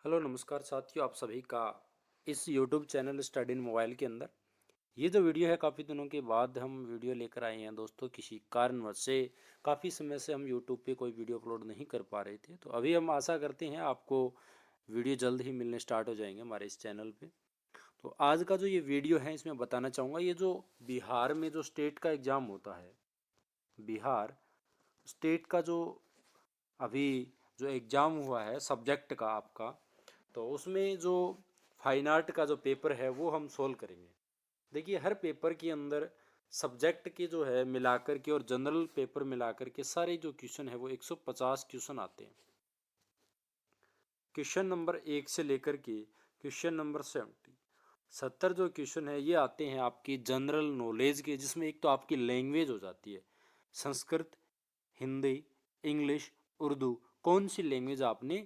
Hello नमस्कार साथियों, आप सभी का इस YouTube channel study in mobile के अंदर ये जो वीडियो है काफ़ी दिनों के बाद हम वीडियो लेकर आए हैं दोस्तों। किसी कारणवश से काफ़ी समय से हम YouTube पे कोई वीडियो अपलोड नहीं कर पा रहे थे, तो अभी हम आशा करते हैं आपको वीडियो जल्द ही मिलने स्टार्ट हो जाएंगे हमारे इस चैनल पे। तो आज का जो ये वीडियो है इसमें बताना चाहूँगा, ये जो बिहार में जो स्टेट का एग्ज़ाम होता है, बिहार स्टेट का जो अभी जो एग्ज़ाम हुआ है सब्जेक्ट का आपका, तो उसमें जो फाइन आर्ट का जो पेपर है वो हम सोल्व करेंगे। देखिए, हर पेपर के अंदर सब्जेक्ट के जो है मिलाकर के और जनरल पेपर मिलाकर के सारे जो क्वेश्चन है वो 150 क्वेश्चन आते हैं। क्वेश्चन नंबर 1 से लेकर के क्वेश्चन नंबर 70 जो क्वेश्चन है ये आते हैं आपकी जनरल नॉलेज के, जिसमें एक तो आपकी लैंग्वेज हो जाती है संस्कृत, हिंदी, इंग्लिश, उर्दू, कौन सी लैंग्वेज आपने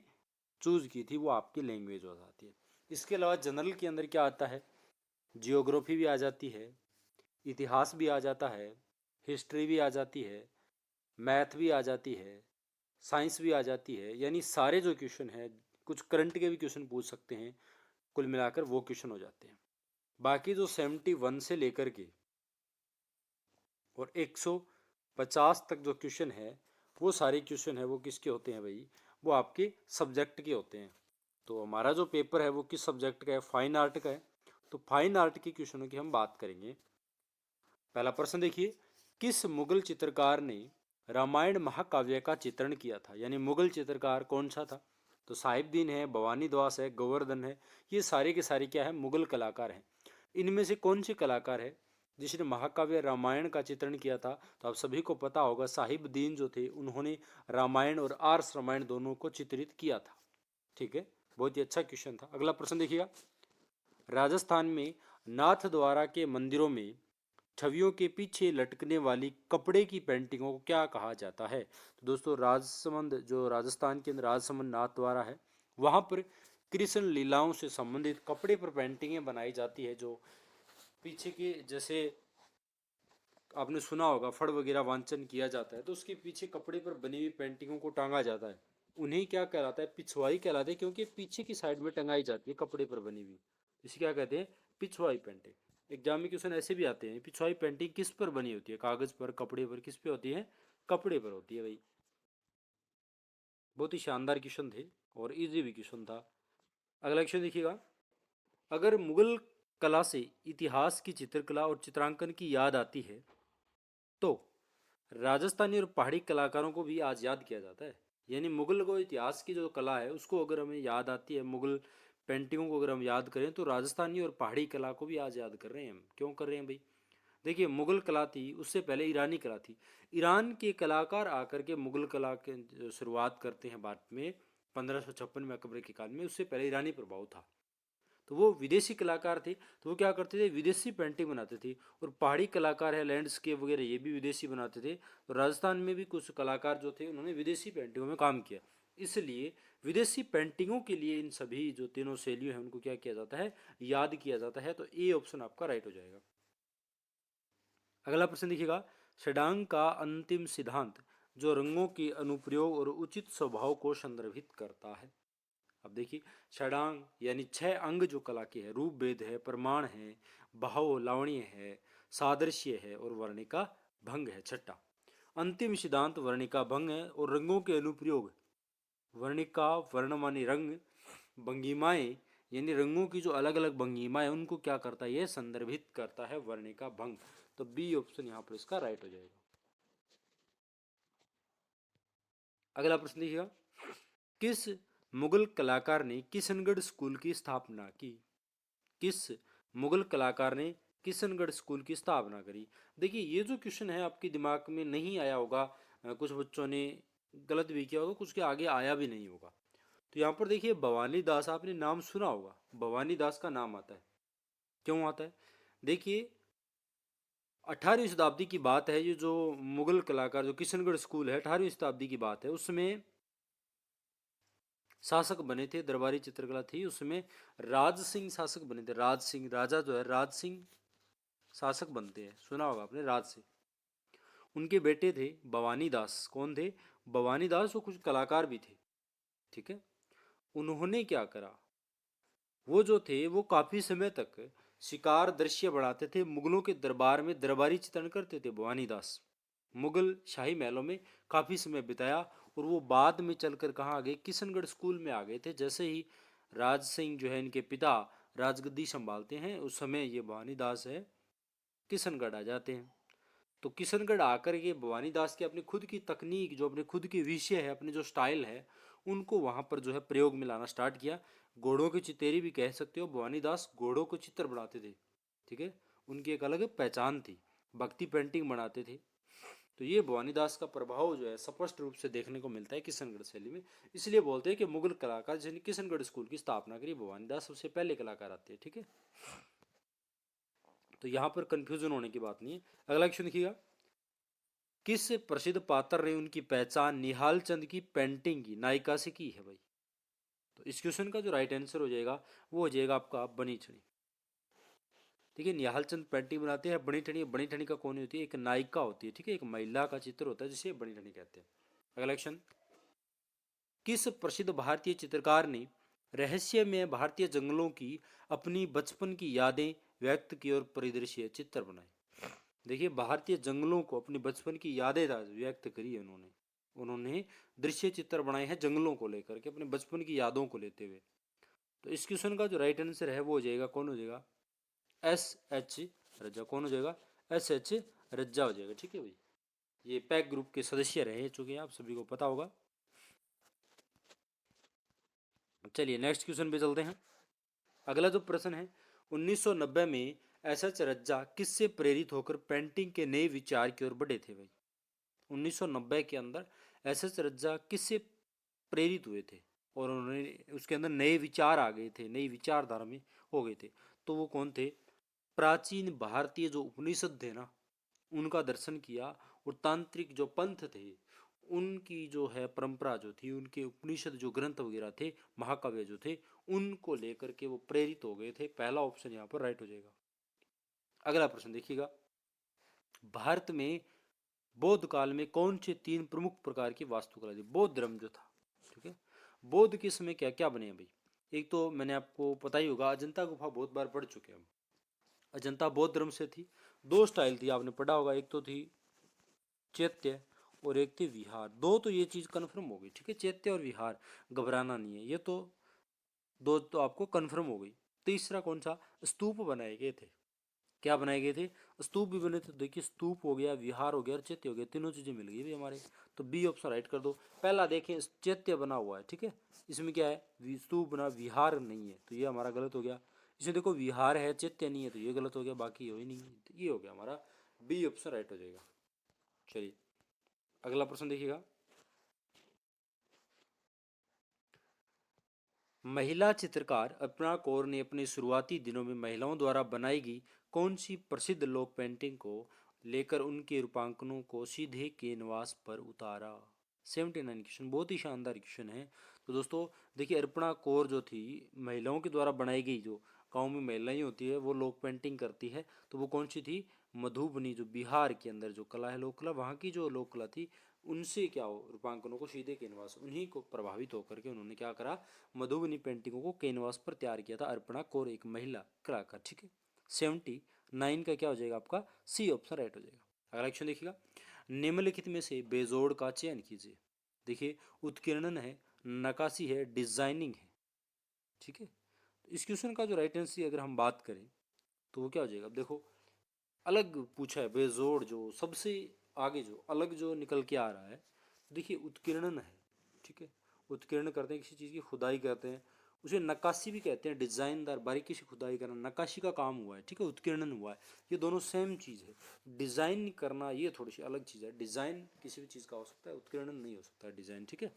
चूज की थी वो आपकी लैंग्वेज हो जाती है। इसके अलावा जनरल के अंदर क्या आता है, जियोग्राफी भी आ जाती है, इतिहास भी आ जाता है, हिस्ट्री भी आ जाती है, मैथ भी आ जाती है, साइंस भी आ जाती है, यानी सारे जो क्वेश्चन है, कुछ करंट के भी क्वेश्चन पूछ सकते हैं, कुल मिलाकर वो क्वेश्चन हो जाते हैं। बाकी जो 71 से लेकर के और 150 तक जो क्वेश्चन है वो सारे क्वेश्चन है वो किसके होते हैं भाई, वो आपके सब्जेक्ट के होते हैं। तो हमारा जो पेपर है वो किस सब्जेक्ट का है, फाइन आर्ट का है। तो फाइन आर्ट के क्वेश्चनों की हम बात करेंगे। पहला प्रश्न देखिए, किस मुगल चित्रकार ने रामायण महाकाव्य का चित्रण किया था, यानी मुगल चित्रकार कौन सा था। तो साहिबदीन है, भवानी दास है, गोवर्धन है, ये सारे के सारे क्या है, मुगल कलाकार हैं। इनमें से कौन से कलाकार है जिसने महाकाव्य रामायण का चित्रण किया था। तो आप सभी को पता होगा, साहिबदीन जो थे उन्होंने रामायण और आर्ष रामायण दोनों को चित्रित किया था। ठीक है, बहुत ही अच्छा क्वेश्चन था। अगला प्रश्न देखिएगा, राजस्थान में नाथ द्वारा के मंदिरों में छवियों के पीछे लटकने वाली कपड़े की पेंटिंगों को क्या कहा जाता है। तो दोस्तों, राजसमंद जो राजस्थान के अंदर राजसमंद नाथ द्वारा है, वहां पर कृष्ण लीलाओं से संबंधित कपड़े पर पेंटिंगें बनाई जाती है। जो पीछे के जैसे आपने सुना होगा फड़ वगैरह वांचन किया जाता है तो उसके पीछे कपड़े पर बनी हुई पेंटिंगों को टांगा जाता है, उन्हें क्या कहलाता है, पिछवाई कहलाते हैं, क्योंकि पीछे की साइड में टंगाई जाती है कपड़े पर बनी हुई। इसे क्या कहते हैं, पिछवाई पेंटिंग। एग्जाम में क्वेश्चन ऐसे भी आते हैं, पिछवाई पेंटिंग किस पर बनी होती है, कागज पर, कपड़े पर, किस पे होती है, कपड़े पर होती है भाई। बहुत ही शानदार क्वेश्चन थे और इजी भी क्वेश्चन था। अगला क्वेश्चन देखिएगा, अगर मुगल कला से इतिहास की चित्रकला और चित्रांकन की याद आती है तो राजस्थानी और पहाड़ी कलाकारों को भी आज याद किया जाता है। यानी मुगल को इतिहास की जो कला है उसको अगर हमें याद आती है, मुगल पेंटिंगों को अगर हम याद करें तो राजस्थानी और पहाड़ी कला को भी आज याद कर रहे हैं हम। क्यों कर रहे हैं भाई, देखिए मुगल कला थी, उससे पहले ईरानी कला थी। ईरान के कलाकार आकर के मुगल कला के शुरुआत करते हैं भारत में 1556 में अकबर के काल में। उससे पहले ईरानी प्रभाव था, तो वो विदेशी कलाकार थे, तो वो क्या करते थे, विदेशी पेंटिंग बनाते थे। और पहाड़ी कलाकार है, लैंडस्केप वगैरह, ये भी विदेशी बनाते थे। तो राजस्थान में भी कुछ कलाकार जो थे उन्होंने विदेशी पेंटिंगों में काम किया। इसलिए विदेशी पेंटिंगों के लिए इन सभी जो तीनों शैलियों हैं उनको क्या किया जाता है, याद किया जाता है। तो ए ऑप्शन आपका राइट हो जाएगा। अगला प्रश्न देखिएगा, षडांग का अंतिम सिद्धांत जो रंगों के अनुप्रयोग और उचित स्वभाव को संदर्भित करता है। अब देखिए, षडांग यानी 6 अंग जो कला के है, रूप भेद है, प्रमाण है, भाव लावण्य है, सादृश्य है और वर्णिका भंग है, छठा। अंतिम सिद्धांत वर्णिका भंग है और रंगों के अनुप्रयोग, वर्णिका वर्ण माने रंग, भंगिमाएं यानी रंगों की जो अलग अलग भंगिमाएं उनको क्या करता है, ये संदर्भित करता है, वर्णिका भंग। तो बी ऑप्शन यहाँ पर इसका राइट हो जाएगा। अगला प्रश्न देखिएगा, किस मुगल कलाकार ने किशनगढ़ स्कूल की स्थापना की। किस मुगल कलाकार ने किशनगढ़ स्कूल की स्थापना करी। देखिए, ये जो क्वेश्चन है आपके दिमाग में नहीं आया होगा, कुछ बच्चों ने गलत भी किया होगा, कुछ के आगे आया भी नहीं होगा। तो यहाँ पर देखिए, भवानी दास आपने नाम सुना होगा, भवानी दास का नाम आता है। क्यों आता है, देखिए 18वीं शताब्दी की बात है, ये जो मुगल कलाकार जो किशनगढ़ स्कूल है 18वीं शताब्दी की बात है, उसमें शासक बने थे, दरबारी चित्रकला थी उसमें। राज सिंह शासक बने थे, राज सिंह, राजा जो है राज सिंह शासक बनते हैं, सुना होगा आपने राज सिंह। उनके बेटे थे भवानी दास, कौन थे, भवानी दास, वो कुछ कलाकार भी थे। ठीक है, उन्होंने क्या करा, वो जो थे वो काफी समय तक शिकार दृश्य बढ़ाते थे, मुगलों के दरबार में दरबारी चित्रण करते थे भवानीदास। मुगल शाही महलों में काफी समय बिताया और वो बाद में चलकर कहाँ आ गए, किशनगढ़ स्कूल में आ गए थे। जैसे ही राज सिंह जो है इनके पिता राजगद्दी संभालते हैं, उस समय ये भवानीदास है किशनगढ़ आ जाते हैं। तो किशनगढ़ आकर के भवानीदास के अपनी खुद की तकनीक, जो अपने खुद के विषय है, अपने जो स्टाइल है, उनको वहाँ पर जो है प्रयोग में लाना स्टार्ट किया। घोड़ों की चितेरी भी कह सकते हो, भवानीदास घोड़ों को चित्र बनाते थे, ठीक है, उनकी एक अलग पहचान थी, भक्ति पेंटिंग बनाते थे। तो ये भवानीदास का प्रभाव जो है स्पष्ट रूप से देखने को मिलता है किशनगढ़ शैली में। इसलिए बोलते हैं कि मुगल कलाकार जिन्हें किशनगढ़ स्कूल की स्थापना करी भवानीदास, सबसे पहले कलाकार आते हैं, ठीक है। तो यहाँ पर कंफ्यूजन होने की बात नहीं है। अगला क्वेश्चन देखिएगा, किस प्रसिद्ध पात्र ने उनकी पहचान निहाल चंद की पेंटिंग की नायिका से की है भाई। तो इस क्वेश्चन का जो राइट आंसर हो जाएगा वो हो जाएगा आपका बनी ठनी। देखिए निहाल चंद पेंटिंग बनाते हैं बनी ठनी। बनी ठनी का कौन होती है, एक नायिका होती है, ठीक है, एक महिला का चित्र होता है जिसे बनी ठनी कहते हैं। अगला क्वेश्चन, किस प्रसिद्ध भारतीय चित्रकार ने रहस्य में भारतीय जंगलों की अपनी बचपन की यादें व्यक्त की और परिदृश्य चित्र बनाए। देखिए भारतीय जंगलों को अपनी बचपन की यादें व्यक्त करी है उन्होंने। उन्होंने दृश्य चित्र बनाए हैं जंगलों को लेकर के, अपने बचपन की यादों को लेते हुए। तो इस क्वेश्चन का जो राइट आंसर है वो हो जाएगा, कौन हो जाएगा, एस एच रज्जा। कौन हो जाएगा, एस एच रज्जा हो जाएगा, ठीक है भाई। ये पैक ग्रुप के सदस्य रहे, चूंकि आप सभी को पता होगा। चलिए नेक्स्ट क्वेश्चन पे चलते हैं। अगला जो प्रश्न है, 1990 में एस एच रज्जा किससे प्रेरित होकर पेंटिंग के नए विचार की ओर बढ़े थे भाई। 1990 के अंदर एस एच रज्जा किससे प्रेरित हुए थे और उन्होंने उसके अंदर नए विचार आ गए थे, नई विचारधारा में हो गए थे। तो वो कौन थे, प्राचीन भारतीय जो उपनिषद थे ना, उनका दर्शन किया, और तांत्रिक जो पंथ थे उनकी जो है परंपरा जो थी, उनके उपनिषद जो ग्रंथ वगैरह थे, महाकाव्य जो थे, उनको लेकर के वो प्रेरित हो गए थे। पहला ऑप्शन यहाँ पर राइट हो जाएगा। अगला प्रश्न देखिएगा, भारत में बौद्ध काल में कौन से तीन प्रमुख प्रकार की वास्तुकला थी। बौद्ध धर्म जो था, ठीक है, बौद्ध के समय क्या क्या बने हैं भाई। एक तो मैंने आपको पता ही होगा, अजंता गुफा बहुत बार पढ़ चुके हैं हम। अजंता बौद्ध धर्म से थी। दो स्टाइल थी, आपने पढ़ा होगा, एक तो थी चैत्य और एक थी विहार। दो तो ये चीज कंफर्म हो गई, ठीक है, चैत्य और विहार, घबराना नहीं है, ये तो दो तो आपको कंफर्म हो गई। तीसरा कौन सा, स्तूप बनाए गए थे। क्या बनाए गए थे, स्तूप भी बने थे। देखिए स्तूप हो गया, विहार हो गया और चैत्य हो गया, तीनों चीजें मिल गई भी हमारे। तो बी ऑप्शन राइट कर दो। पहला देखें चैत्य बना हुआ है, ठीक है, इसमें क्या है, स्तूप बना, विहार नहीं है, तो ये हमारा गलत हो गया। इसमें देखो विहार है चैत्य नहीं है, तो ये गलत हो गया, बाकी हो ही नहीं है, तो ये हो गया हमारा बी ऑप्शन राइट हो जाएगा। चलिए अगला प्रश्न देखिएगा, महिला चित्रकार अर्पणा कौर ने अपने शुरुआती दिनों में महिलाओं द्वारा बनाई गई कौन सी प्रसिद्ध लोक पेंटिंग को लेकर उनके रूपांकनों को सीधे कैनवास पर उतारा। 79 क्वेश्चन, बहुत ही शानदार क्वेश्चन है। तो दोस्तों देखिए, अर्पणा कौर जो थी, महिलाओं के द्वारा बनाई गई, जो गांव में महिलाएं होती है वो लोक पेंटिंग करती है, तो वो कौन सी थी, मधुबनी, जो बिहार के अंदर जो कला है, लोक कला, वहाँ की जो लोक कला थी, उनसे क्या हो, रूपांकनों को सीधे कैनवास, उन्हीं को प्रभावित होकर के उन्होंने क्या करा, मधुबनी पेंटिंगों को कैनवास पर तैयार किया था। अर्पणा कौर एक महिला कलाकार, ठीक है। 79 का क्या हो जाएगा आपका, सी ऑप्शन राइट हो जाएगा। अगला क्वेश्चन देखिएगा, निम्नलिखित में से बेजोड़ का चयन कीजिए। देखिए उत्कीर्णन है, नकाशी है, डिजाइनिंग है, ठीक है। तो इस क्वेश्चन का जो राइट आंसर अगर हम बात करें तो वो क्या हो जाएगा। अब देखो अलग पूछा है, बेजोड़ जो सबसे आगे जो अलग जो निकल के आ रहा है, देखिए उत्कीर्णन है, ठीक है। उत्कीर्ण करते हैं, किसी चीज़ की खुदाई करते हैं, उसे नक्काशी भी कहते हैं, डिजाइनदार बारीकी से खुदाई करना, नक्काशी का काम हुआ है, ठीक है, उत्कीर्णन हुआ है। ये दोनों सेम चीज़ है। डिजाइन करना ये थोड़ी सी अलग चीज़ है। डिजाइन किसी भी चीज़ का हो सकता है, उत्कीर्णन नहीं हो सकता है डिजाइन, ठीक है।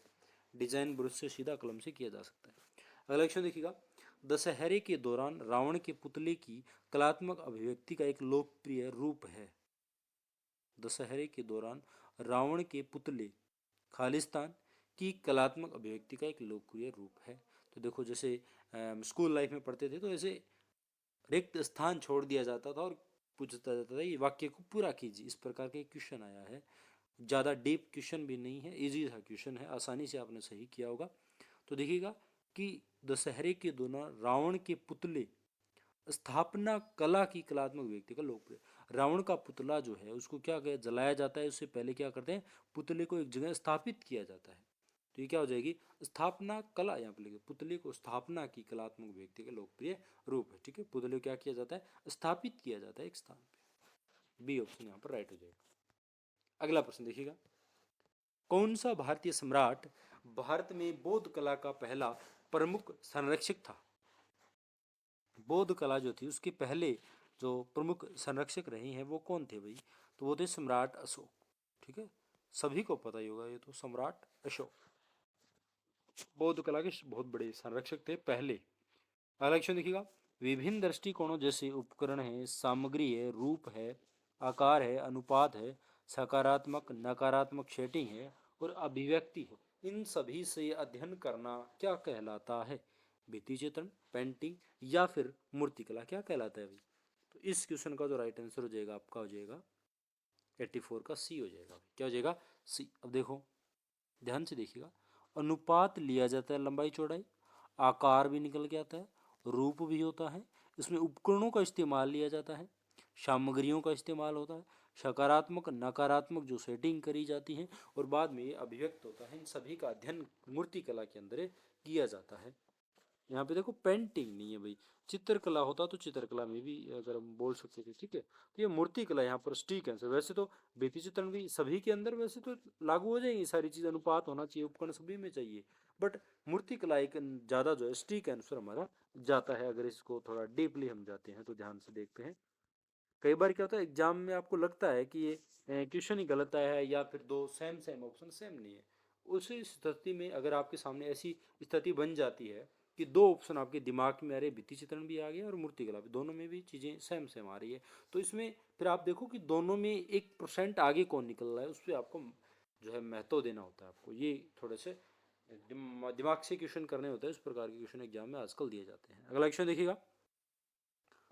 डिजाइन ब्रश से सीधा कलम से किया जा सकता है। अगला क्वेश्चन देखिएगा, दशहरे के दौरान रावण के पुतले की कलात्मक अभिव्यक्ति का एक लोकप्रिय रूप है। दशहरे के दौरान रावण के पुतले खालिस्तान की कलात्मक अभिव्यक्ति का एक लोकप्रिय रूप है। तो देखो जैसे स्कूल लाइफ में पढ़ते थे तो ऐसे रिक्त स्थान छोड़ दिया जाता था और पूछता जाता था ये वाक्य को पूरा कीजिए, इस प्रकार का एक क्वेश्चन आया है। ज़्यादा डीप क्वेश्चन भी नहीं है, इजी सा क्वेश्चन है, आसानी से आपने सही किया होगा। तो देखिएगा कि दशहरे के दौरान रावण के पुतले स्थापना कला की कलात्मक व्यक्ति का लोकप्रिय। रावण का पुतला जो है उसको क्या जलाया जाता है, उससे पहले क्या करते हैं, पुतले को एक जगह स्थापित किया जाता है। तो ये क्या हो जाएगी, स्थापना कला। यहाँ पे लिखे पुतले को स्थापना की कलात्मक व्यक्ति का लोकप्रिय रूप है। ठीक है, पुतले को क्या किया जाता है, स्थापित किया जाता है एक स्थान पे। बी ऑप्शन यहाँ पर राइट हो जाएगा। अगला प्रश्न देखिएगा, कौन सा भारतीय सम्राट भारत में बौद्ध कला का पहला प्रमुख संरक्षक था। बौद्ध कला जो थी उसके पहले जो प्रमुख संरक्षक रहे हैं वो कौन थे भाई, तो वो थे सम्राट अशोक। ठीक है, सभी को पता ही होगा ये तो, सम्राट अशोक बौद्ध कला के बहुत बड़े संरक्षक थे पहले। अगला क्वेश्चन देखिएगा, विभिन्न दृष्टिकोणों जैसे उपकरण है, सामग्री है, रूप है, आकार है, अनुपात है, सकारात्मक नकारात्मक सेटिंग है और अभिव्यक्ति है, इन सभी से अध्ययन करना क्या कहलाता है। भित्ति चित्रण, पेंटिंग या फिर मूर्तिकला क्या कहलाता है भाई। तो इस क्वेश्चन का जो राइट आंसर हो जाएगा आपका हो जाएगा 84 का सी हो जाएगा। क्या हो जाएगा, सी। अब देखो ध्यान से देखिएगा, अनुपात लिया जाता है लंबाई चौड़ाई, आकार भी निकल के आता है, रूप भी होता है, इसमें उपकरणों का इस्तेमाल लिया जाता है, सामग्रियों का इस्तेमाल होता है, सकारात्मक नकारात्मक जो सेटिंग करी जाती है और बाद में ये अभिव्यक्त होता है। इन सभी का अध्ययन मूर्ति कला के अंदर किया जाता है। यहाँ पे देखो पेंटिंग नहीं है भाई, चित्रकला होता तो चित्रकला में भी अगर हम बोल सकते थे। ठीक है, तो ये मूर्ति कला यहाँ पर ठीक आंसर। वैसे तो भित्ति चित्रण भी सभी के अंदर वैसे तो लागू हो जाएंगी सारी चीज, अनुपात होना चाहिए, उपकरण सभी में चाहिए, बट मूर्ति कला एक ज्यादा जो है स्टिक आंसर हमारा जाता है। अगर इसको थोड़ा डीपली हम जाते हैं तो ध्यान से देखते हैं, कई बार क्या होता है एग्जाम में आपको लगता है कि ये क्वेश्चन ही गलत आया है या फिर दो सेम सेम ऑप्शन सेम नहीं है। उसी स्थिति में अगर आपके सामने ऐसी स्थिति बन जाती है कि दो ऑप्शन आपके दिमाग में आ रहे, भित्ति चित्रण भी आ गया और मूर्तिकला भी, दोनों में भी चीज़ें सेम सेम आ रही है, तो इसमें फिर आप देखो कि दोनों में 1% आगे कौन निकल रहा है, उस पर आपको जो है महत्व देना होता है। आपको ये थोड़े से दिमाग से क्वेश्चन करने होते हैं, इस प्रकार के क्वेश्चन एग्जाम में आजकल दिए जाते हैं। अगला क्वेश्चन देखिएगा,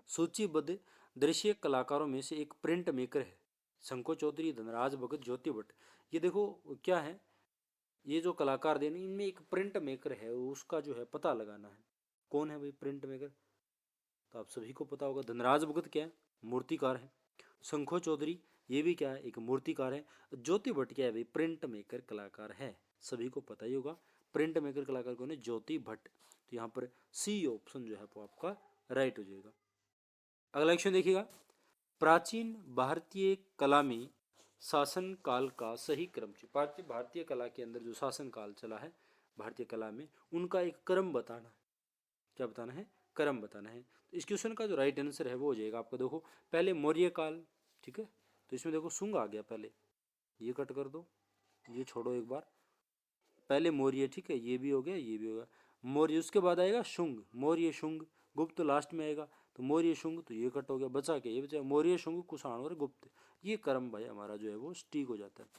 सूचीबद्ध दृश्य कलाकारों में से एक प्रिंट मेकर है, शंको चौधरी, धनराज भगत, ज्योति भट्ट। ये देखो क्या है, ये जो कलाकार देने इनमें एक प्रिंट मेकर है, उसका जो है पता लगाना है कौन है भाई प्रिंट मेकर। तो आप सभी को पता होगा, धनराज भगत क्या है, मूर्तिकार है। शंखो चौधरी ये भी क्या है, एक मूर्तिकार है। ज्योति भट्ट क्या है भाई, प्रिंट मेकर कलाकार है, सभी को पता ही होगा। प्रिंट मेकर कलाकार कौन है, ज्योति भट्ट। तो यहाँ पर सी ऑप्शन जो है वो आपका राइट हो जाएगा। अगला क्वेश्चन देखिएगा, प्राचीन भारतीय कला में शासन काल का सही क्रम। भारतीय कला के अंदर जो शासन काल चला है भारतीय कला में, उनका एक क्रम बताना है। क्या बताना है, क्रम बताना है। तो इस क्वेश्चन का जो राइट आंसर है वो हो जाएगा आपका, देखो पहले मौर्य काल। ठीक है, तो इसमें देखो शुंग आ गया पहले, ये कट कर दो, ये छोड़ो एक बार, पहले मौर्य। ठीक है, ये भी हो गया, ये भी हो गया मौर्य, उसके बाद आएगा शुंग, मौर्य शुंग, गुप्त लास्ट में आएगा। तो मौर्य शुंग, तो ये कट हो गया, बचा के ये बचा, मौर्य शुंग कुषाण और गुप्त। ये कर्म भाई हमारा जो है वो स्टिक हो जाता है।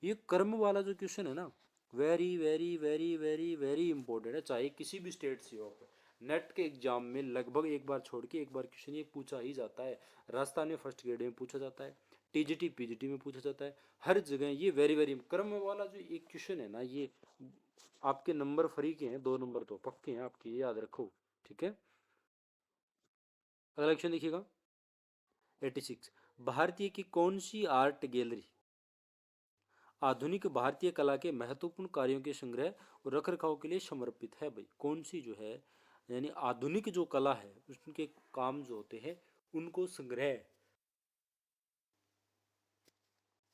ये कर्म वाला जो क्वेश्चन है ना, very very very very very important है, चाहे किसी भी स्टेट से हो। नेट के एग्जाम में लगभग एक बार छोड़ के एक बार क्वेश्चन ये पूछा ही जाता है। राजस्थान में फर्स्ट ग्रेड में पूछा जाता है, टीजीटी पीजीटी में पूछा जाता है, हर जगह ये वेरी वेरी क्रम वाला जो एक क्वेश्चन है ना, ये आपके नंबर फ्री के हैं, 2 नंबर तो पक्के हैं आपके, याद रखो। ठीक है, अगला क्वेश्चन देखिएगा, 86, भारतीय की कौन सी आर्ट गैलरी आधुनिक भारतीय कला के महत्वपूर्ण कार्यों के संग्रह और रखरखाव के लिए समर्पित है भाई। कौन सी जो है, यानी आधुनिक जो कला है उसके काम जो होते हैं उनको संग्रह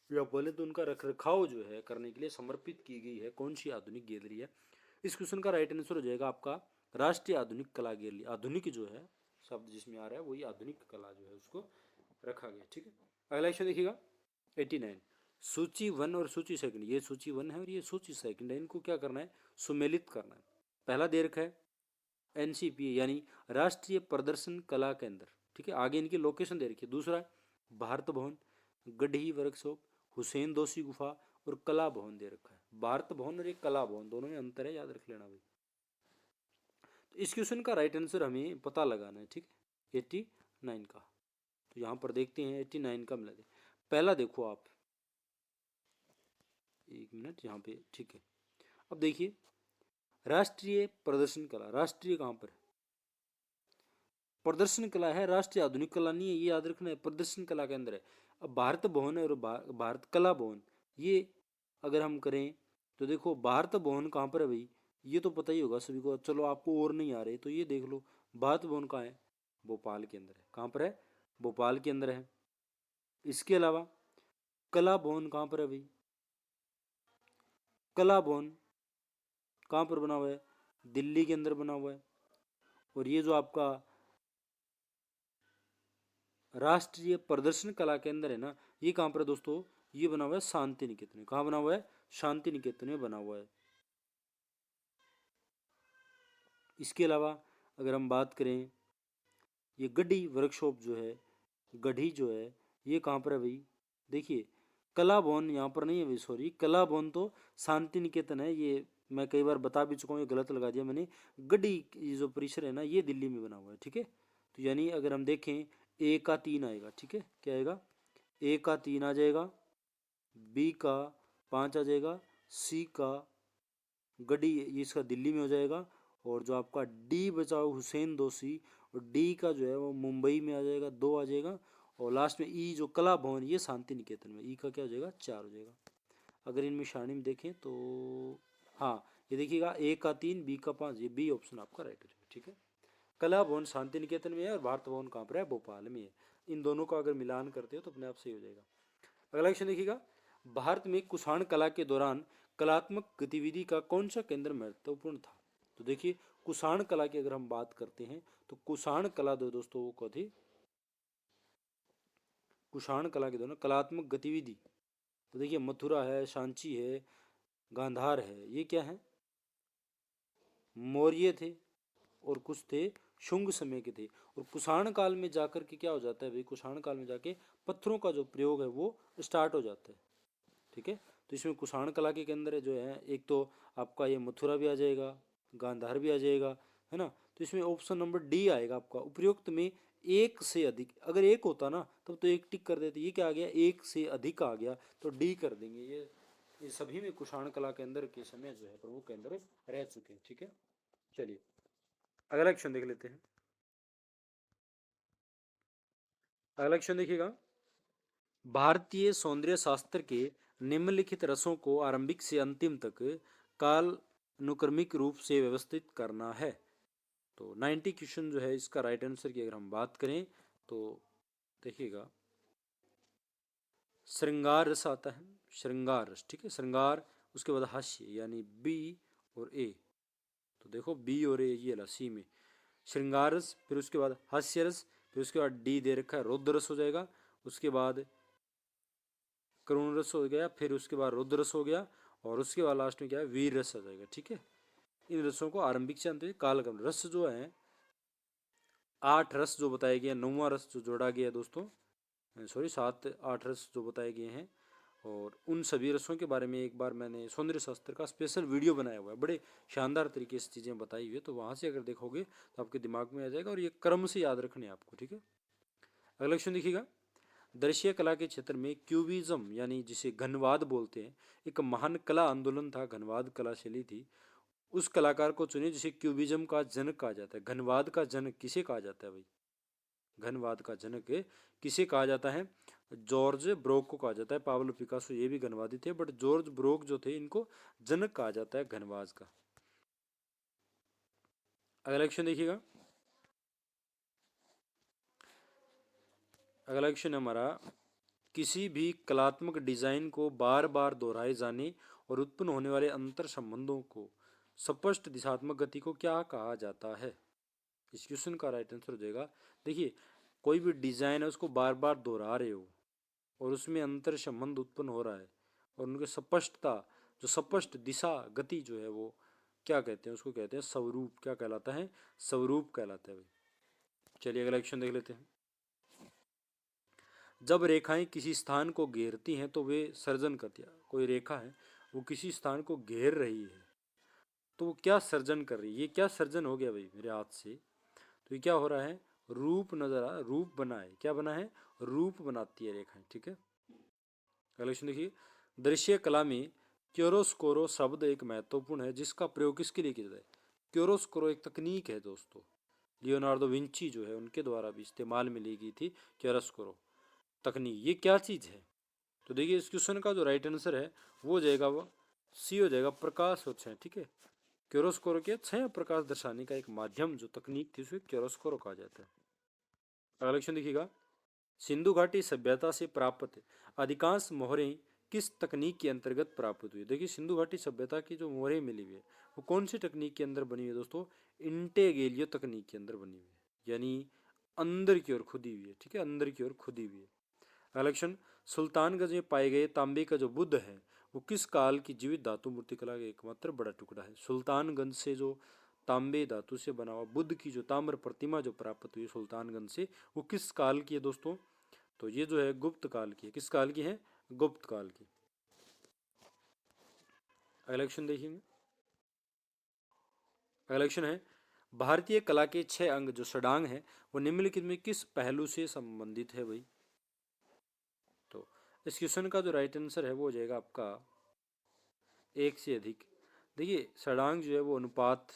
या बोले तो उनका रखरखाव जो है करने के लिए समर्पित की गई है, कौन सी आधुनिक गैलरी है। इस क्वेश्चन का राइट आंसर हो जाएगा आपका राष्ट्रीय आधुनिक कला गैलरी। आधुनिक जो है शब्द जिसमें आ रहा है वही आधुनिक कला जो है उसको रखा गया। ठीक है, अगला क्वेश्चन देखिएगा, 89, सूची 1 और सूची सेकंड, ये सूची 1 है और ये सूची सेकंड है, इनको क्या करना है, सुमेलित करना है। पहला दे रखा है एनसीपी यानी राष्ट्रीय प्रदर्शन कला केंद्र। ठीक है, आगे इनकी लोकेशन दे रखी है। दूसरा भारत भवन, गढ़ी वर्कशॉप, हुसैन दोषी गुफा और कला भवन दे रखा है। भारत भवन और एक कला भवन, दोनों में अंतर है, याद रख लेना भाई। तो इस क्वेश्चन का राइट आंसर हमें पता लगाना है। ठीक है, 89 का। तो यहाँ पर देखते हैं 89 का मिला दे। पहला देखो आप, एक मिनट यहाँ पे। ठीक है, अब देखिए, राष्ट्रीय प्रदर्शन कला, राष्ट्रीय कहाँ पर है? प्रदर्शन कला है, राष्ट्रीय आधुनिक कला नहीं है, ये याद रखना है, प्रदर्शन कला के अंदर है। अब भारत भवन और भारत कला भवन, ये अगर हम करें तो देखो भारत भवन कहाँ पर है भाई, ये तो पता ही होगा सभी को, चलो आपको और नहीं आ रहे तो ये देख लो, भारत भवन कहाँ है? भोपाल के अंदर है। कहाँ पर है? भोपाल के अंदर है। इसके अलावा कला भवन कहाँ पर है भाई? कला भवन कहाँ पर बना हुआ है? दिल्ली के अंदर बना हुआ है। और ये जो आपका राष्ट्रीय प्रदर्शन कला के अंदर है ना, ये कहाँ पर है दोस्तों? ये बना हुआ है शांति निकेतन में। कहाँ बना हुआ है? शांति निकेतन में बना हुआ है। इसके अलावा अगर हम बात करें, ये गढ़ी वर्कशॉप जो है, गढ़ी जो है, ये कहाँ पर है भाई? देखिए कला भवन यहाँ पर नहीं है भाई, सॉरी, कला भवन तो शांति निकेतन है, ये मैं कई बार बता भी चुका हूँ, ये गलत लगा दिया मैंने। गढ़ी ये जो परिसर है ना, ये दिल्ली में बना हुआ है, ठीक है। तो यानी अगर हम देखें, ए का 3 आएगा, ठीक है, क्या आएगा? ए का 3 आ जाएगा, बी का 5 आ जाएगा, सी का गढ़ी ये इसका दिल्ली में हो जाएगा, और जो आपका डी बचाओ हुसैन दोषी, और डी का जो है वो मुंबई में आ जाएगा, 2 आ जाएगा, और लास्ट में ई जो कला भवन, ये शांति निकेतन में, ई का क्या हो जाएगा? 4 हो जाएगा। अगर इनमें सारणी में देखें तो हाँ, ये देखिएगा, ए का 3, बी का 5, ये बी ऑप्शन आपका राइट हो जाएगा, ठीक है। कला भवन शांति निकेतन में है और भारत भवन कहाँ पर है? भोपाल में है। इन दोनों का अगर मिलान करते हो तो अपने आप सही हो जाएगा। अगला क्वेश्चन देखिएगा, भारत में कुषाण कला के दौरान कलात्मक गतिविधि का कौन सा केंद्र महत्वपूर्ण था? तो देखिए कुषाण कला की अगर हम बात करते हैं तो कुषाण कला दो दोस्तों वो कौन थी? कुषाण कला के दौरान कलात्मक गतिविधि, तो देखिए मथुरा है, सांची है, गांधार है, ये क्या है? मौर्य थे, और कुछ थे शुंग समय के थे। और कुषाण काल में जाकर के क्या हो जाता है भाई? कुषाण काल में जाके पत्थरों का जो प्रयोग है वो स्टार्ट हो जाता है, ठीक है। तो इसमें कुषाण कला के अंदर है जो है, एक तो आपका ये मथुरा भी आ जाएगा, गांधार भी आ जाएगा, है ना। तो इसमें ऑप्शन नंबर डी आएगा आपका, उपयुक्त में एक से अधिक। अगर एक होता ना तब तो एक टिक कर देते, ये क्या आ गया? एक से अधिक आ गया, तो डी कर देंगे। ये सभी में कुषाण कला के अंदर के समय जो है प्रमुख केंद्र रह चुके हैं, ठीक है। चलिए अगला क्वेश्चन देख लेते हैं। अगला क्वेश्चन देखिएगा, भारतीय सौंदर्य शास्त्र के निम्नलिखित रसों को आरंभिक से अंतिम तक काल अनुक्रमिक रूप से व्यवस्थित करना है। तो 90 क्वेश्चन जो है इसका राइट आंसर की अगर हम बात करें तो देखिएगा, श्रृंगार रस आता है, श्रृंगार रस, ठीक है, श्रृंगार, उसके बाद हास्य यानी बी और ए। तो देखो बी और ए ये सी में श्रृंगार रस, फिर उसके बाद हास्य रस, फिर उसके बाद डी दे रखा है रौद्र रस हो जाएगा, उसके बाद करुण रस हो गया, फिर उसके बाद रुद्र रस हो गया, और उसके बाद लास्ट में क्या है? वीर रस आ जाएगा, ठीक है। इन रसों को आरंभिक से अंत कालक्रम रस जो है, 8 रस जो बताए गए, 9वां रस जो जोड़ा गया है दोस्तों, सॉरी 7-8 रस जो बताए गए हैं, और उन सभी रसों के बारे में एक बार मैंने सौंदर्य शास्त्र का स्पेशल वीडियो बनाया हुआ है, बड़े शानदार तरीके से चीज़ें बताई हुई है, तो वहाँ से अगर देखोगे तो आपके दिमाग में आ जाएगा, और ये क्रम से याद रखने हैं आपको, ठीक है। अगला क्वेश्चन देखिएगा, दृश्य कला के क्षेत्र में क्यूबिज्म यानी जिसे घनवाद बोलते हैं, एक महान कला आंदोलन था, घनवाद कला शैली थी। उस कलाकार को चुने जिसे क्यूबिज्म का जनक कहा जाता है। घनवाद का जनक किसे कहा जाता है भाई? घनवाद का जनक किसे कहा जाता है? जॉर्ज ब्रोक को कहा जाता है। पाब्लो पिकासो ये भी घनवादी थे, बट जॉर्ज ब्रोक जो थे इनको जनक कहा जाता है घनवाद का। अगला क्वेश्चन देखिएगा, अगला क्वेश्चन हमारा, किसी भी कलात्मक डिजाइन को बार बार दोहराए जाने और उत्पन्न होने वाले अंतर संबंधों को स्पष्ट दिशात्मक गति को क्या कहा जाता है? इस क्वेश्चन का राइट आंसर हो जाएगा, देखिए कोई भी डिजाइन है उसको बार बार दोहरा रहे हो और उसमें अंतर संबंध उत्पन्न हो रहा है, और उनकी स्पष्टता, जो स्पष्ट दिशा गति जो है वो क्या कहते हैं? उसको कहते हैं स्वरूप। क्या कहलाता है? स्वरूप कहलाता है भाई। चलिए अगला क्वेश्चन देख लेते हैं। जब रेखाएं किसी स्थान को घेरती हैं तो वे सर्जन करती है। कोई रेखा है वो किसी स्थान को घेर रही है तो वो क्या सर्जन कर रही है? ये क्या सर्जन हो गया भाई मेरे हाथ से? तो ये क्या हो रहा है? रूप नजर आ, रूप बना है। क्या बना है? रूप बनाती है रेखाएं, ठीक है। कलेक्शन देखिए, दृश्य कला में क्योरोस्कोरो शब्द एक महत्वपूर्ण है जिसका प्रयोग किसके लिए किया जाता है? क्योरोस्कोरो एक तकनीक है दोस्तों, लियोनार्डो विंची जो है उनके द्वारा भी इस्तेमाल में ली गई थी क्योरोस्कोरो तकनीक। ये क्या चीज़ है? तो देखिए इस क्वेश्चन का जो राइट आंसर है वो हो जाएगा, वो सी हो जाएगा, प्रकाश और छाया। ठीक है, क्योरोस्कोरो के छाया प्रकाश दर्शाने का एक माध्यम जो तकनीक थी उसे क्योरोस्कोरो कहा जाता है। अगला क्वेश्चन देखिएगा, सिंधु घाटी सभ्यता से प्राप्त अधिकांश मोहरें किस तकनीक के अंतर्गत प्राप्त हुई? देखिए सिंधु घाटी सभ्यता की जो मोहरें मिली हुई है वो कौन सी तकनीक के अंदर बनी हुई है दोस्तों? इंटेगेलियो तकनीक के अंदर बनी हुई है, यानी अंदर की ओर खुदी हुई है। ठीक है, अंदर की ओर खुदी हुई है। अगला क्वेश्चन, सुल्तानगंज में पाए गए तांबे का जो बुद्ध है वो किस काल की जीवित धातु मूर्तिकला का एकमात्र बड़ा टुकड़ा है? सुल्तानगंज से जो तांबे धातु से बना हुआ बुद्ध की जो ताम्र प्रतिमा जो प्राप्त हुई सुल्तानगंज से, वो किस काल की है दोस्तों? तो ये जो है गुप्त काल की है। किस काल की है? गुप्त काल की। अगला क्वेश्चन देखेंगे, अगला क्वेश्चन है, भारतीय कला के 6 अंग जो षडांग है वो निम्नलिखित में किस पहलू से संबंधित है भाई? तो इस क्वेश्चन का जो राइट आंसर है वो हो जाएगा आपका एक से अधिक। देखिए षडांग जो है वो अनुपात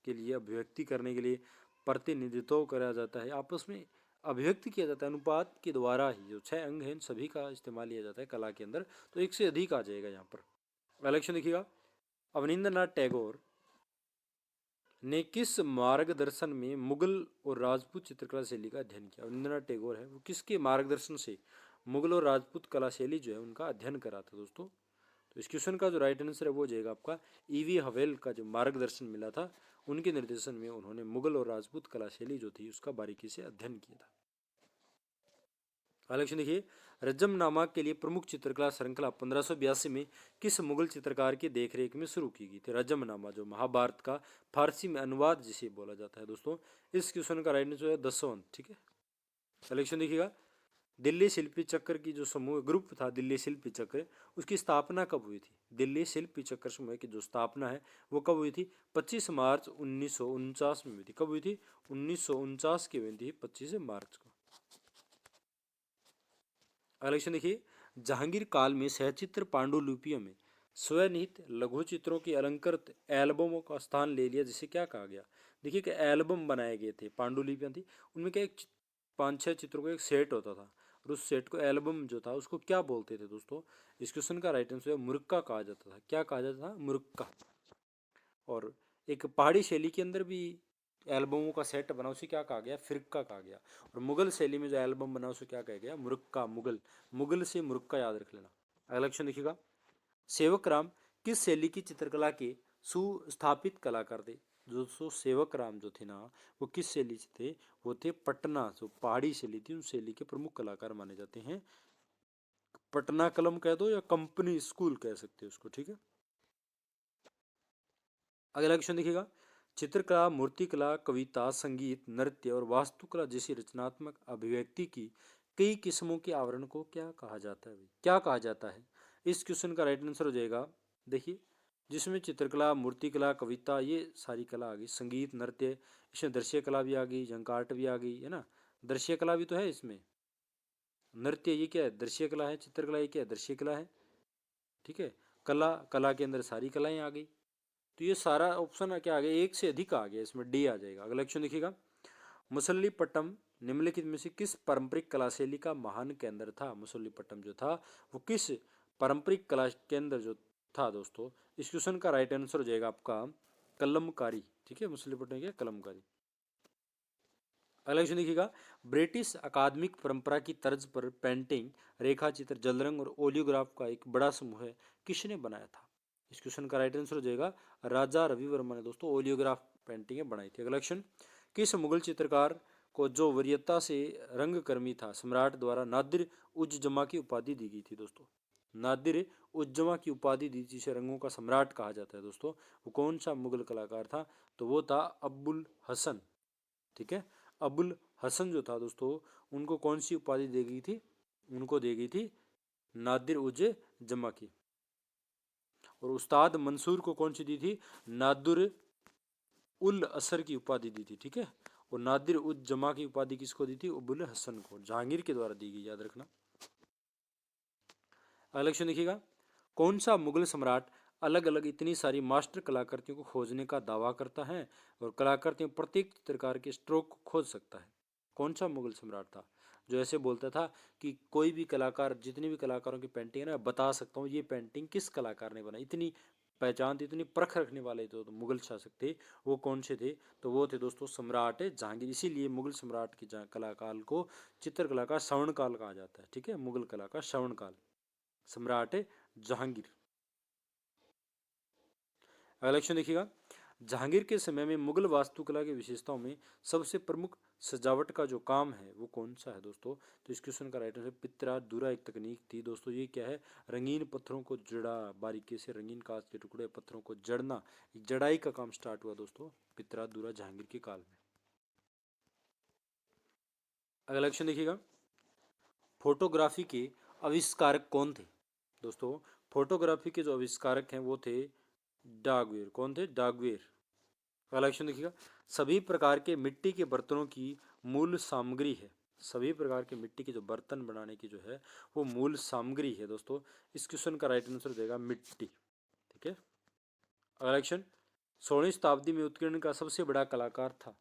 के लिए, अभिव्यक्ति करने के लिए प्रतिनिधित्व करा जाता है, आपस में अभिव्यक्ति किया जाता है अनुपात के द्वारा ही। जो 6 अंग हैं इन सभी का इस्तेमाल किया जाता है कला के अंदर, तो एक से अधिक आ जाएगा यहाँ पर। इलेक्शन देखिएगा, अवनींद्रनाथ टैगोर ने किस मार्गदर्शन में मुगल और राजपूत चित्रकला शैली का अध्ययन किया? अवनींद्रनाथ टैगोर है वो किसके मार्गदर्शन से मुगल और राजपूत कला शैली जो है उनका अध्ययन करा था दोस्तों? तो इस क्वेश्चन का जो राइट आंसर है वो हो जाएगा आपका ईवी हवेल का जो मार्गदर्शन मिला था उनके निर्देशन में उन्होंने मुगल और राजपूत कला शैली जो थी उसका बारीकी से अध्ययन किया था। आलेखन देखिए, रज्जमनामा के लिए प्रमुख चित्रकला श्रृंखला 1582 में किस मुगल चित्रकार की देखरेख में शुरू की गई थी? रज्जमनामा जो महाभारत का फारसी में अनुवाद जिसे बोला जाता है दोस्तों। इस क्वेश्चन का राइट आंसर है दसवंत। ठीक है, कलेक्शन देखिएगा, दिल्ली शिल्पी चक्र की जो समूह ग्रुप था दिल्ली शिल्पी चक्र, उसकी स्थापना कब हुई थी? दिल्ली शिल्पी चक्र समूह की जो स्थापना है वो कब हुई थी? 25 मार्च 1949 में हुई थी। कब हुई थी? 1949 की हुई थी, 25 मार्च को। कलेक्शन देखिए, जहांगीर काल में सहचित्र पांडुलिपियों में स्वनिहित लघु चित्रों की अलंकृत एल्बमों का स्थान ले लिया, जिसे क्या कहा गया? देखिए कि एल्बम बनाए गए थे, पांडुलिपियां थी उनमें क्या एक 5-6 चित्रों का एक सेट होता था और उस सेट को एल्बम जो था उसको क्या बोलते थे दोस्तों? इस क्वेश्चन का राइट आंसर है मुरुक्का कहा जाता था। क्या कहा जाता था? मुरुक्का। और एक पहाड़ी शैली के अंदर भी एल्बमों का सेट बना उसे क्या कहा गया? फिरका कहा गया। और मुगल शैली में जो एल्बम बना उसे क्या कहा गया? मुरुक्का। मुगल, मुगल से मुरुक्का याद रख लेना। अगला क्वेश्चन देखिएगा, सेवक राम किस शैली की चित्रकला के सुस्थापित कलाकार थे? दोस्तों सेवक राम जो थे ना वो किस शैली से थे? वो थे पटना, जो पहाड़ी शैली थी उस शैली के प्रमुख कलाकार माने जाते हैं। पटना कलम कह दो या कंपनी स्कूल कह सकते हो उसको। ठीक है, अगला क्वेश्चन देखिएगा, चित्रकला, मूर्तिकला, कविता, संगीत, नृत्य और वास्तुकला जैसी रचनात्मक अभिव्यक्ति की कई किस्मों के आवरण को क्या कहा जाता है? क्या कहा जाता है? इस क्वेश्चन का राइट आंसर हो जाएगा, देखिए जिसमें चित्रकला, मूर्तिकला, कविता ये सारी कला आ गई, संगीत, नृत्य, इसमें दृश्य कला भी आ गई, झंकाट भी आ गई है ना, दृश्य कला भी तो है इसमें। नृत्य ये क्या है? दृश्य कला है। चित्रकला ये क्या है? दृश्य कला है। ठीक है, कला, कला के अंदर सारी कलाएं आ गई। तो ये सारा ऑप्शन क्या आ गया? एक से अधिक आ गया, इसमें डी आ जाएगा। अगला क्वेश्चन देखिएगा, मुसल्लीपट्टम निम्नलिखित में से किस पारंपरिक कला शैली का महान केंद्र था? मुसल्लीपट्टम जो था वो किस पारंपरिक कला केंद्र जो था दोस्तों? इस क्वेश्चन का राइट आंसर हो जाएगा आपका कलमकारी। ठीक है, मुसल्लीपट्टम क्या? कलमकारी। अगला क्वेश्चन देखिएगा, ब्रिटिश अकादमिक परंपरा की तर्ज पर पेंटिंग, रेखा चित्र, जलरंग और ओलियोग्राफ का एक बड़ा समूह है किसने बनाया था? इस क्वेश्चन का राइट आंसर हो जाएगा राजा रवि वर्मा ने दोस्तों ओलियोग्राफ पेंटिंग बनाई थी। अगला क्वेश्चन, किस मुगल चित्रकार को जो वरीयता से रंगकर्मी था सम्राट द्वारा नादिर उज जमा की उपाधि दी गई थी दोस्तों? नादिर उज जमा की उपाधि दी जिसे रंगों का सम्राट कहा जाता है दोस्तों, वो कौन सा मुगल कलाकार था? तो वो था अब्बुल हसन। ठीक है, अबुल हसन जो था दोस्तों उनको कौन सी उपाधि दी गई थी? उनको दी गई थी नादिर उज जमा की। और उस्ताद मंसूर को कौन सी दी थी? नादिर उल असर की उपाधि दी थी। ठीक है, और नादिर उज जमा की उपाधि किसको दी थी? अबुल हसन को, जहांगीर के द्वारा दी गई, याद रखना। अगला क्वेश्चन देखिएगा, कौन सा मुगल सम्राट अलग अलग इतनी सारी मास्टर कलाकृतियों को खोजने का दावा करता है और कलाकृतियों प्रत्येक चित्रकार के स्ट्रोक को खोज सकता है? कौन सा मुगल सम्राट था जो ऐसे बोलता था कि कोई भी कलाकार, जितने भी कलाकारों की पेंटिंग है ना, बता सकता हूँ ये पेंटिंग किस कलाकार ने बनाई? इतनी पहचान थी, इतनी परख रखने वाले तो मुगल शासक थे। वो कौन से थे? तो वो थे दोस्तों सम्राट जहांगीर। इसीलिए मुगल सम्राट की कलाकाल को चित्रकला का स्वर्ण काल कहा जाता है। ठीक है, मुगल कला का स्वर्ण काल, सम्राट जहांगीर। अगला क्वेश्चन देखिएगा, जहांगीर के समय में मुगल वास्तुकला की विशेषताओं में सबसे प्रमुख सजावट का जो काम है वो कौन सा है दोस्तों? तो इस क्वेश्चन का राइट आंसर पित्रा दूरा एक तकनीक थी दोस्तों। ये क्या है? रंगीन पत्थरों को जड़ा, बारीकी से रंगीन कांच के टुकड़े पत्थरों को जड़ना, जड़ाई का काम स्टार्ट हुआ दोस्तों पित्रा दूरा जहांगीर के काल में। अगला क्वेश्चन देखिएगा, फोटोग्राफी के आविष्कारक कौन थे? दोस्तों फोटोग्राफी के जो आविष्कारक हैं वो थे डागवेर। कौन थे? डागवेर। अगला क्वेश्चन देखिएगा, सभी प्रकार के मिट्टी के बर्तनों की मूल सामग्री है। सभी प्रकार के मिट्टी के जो बर्तन बनाने की जो है वो मूल सामग्री है दोस्तों। इस क्वेश्चन का राइट आंसर देगा मिट्टी। ठीक है। अगला क्वेश्चन, 16वीं शताब्दी में उत्कीर्णन का सबसे बड़ा कलाकार था।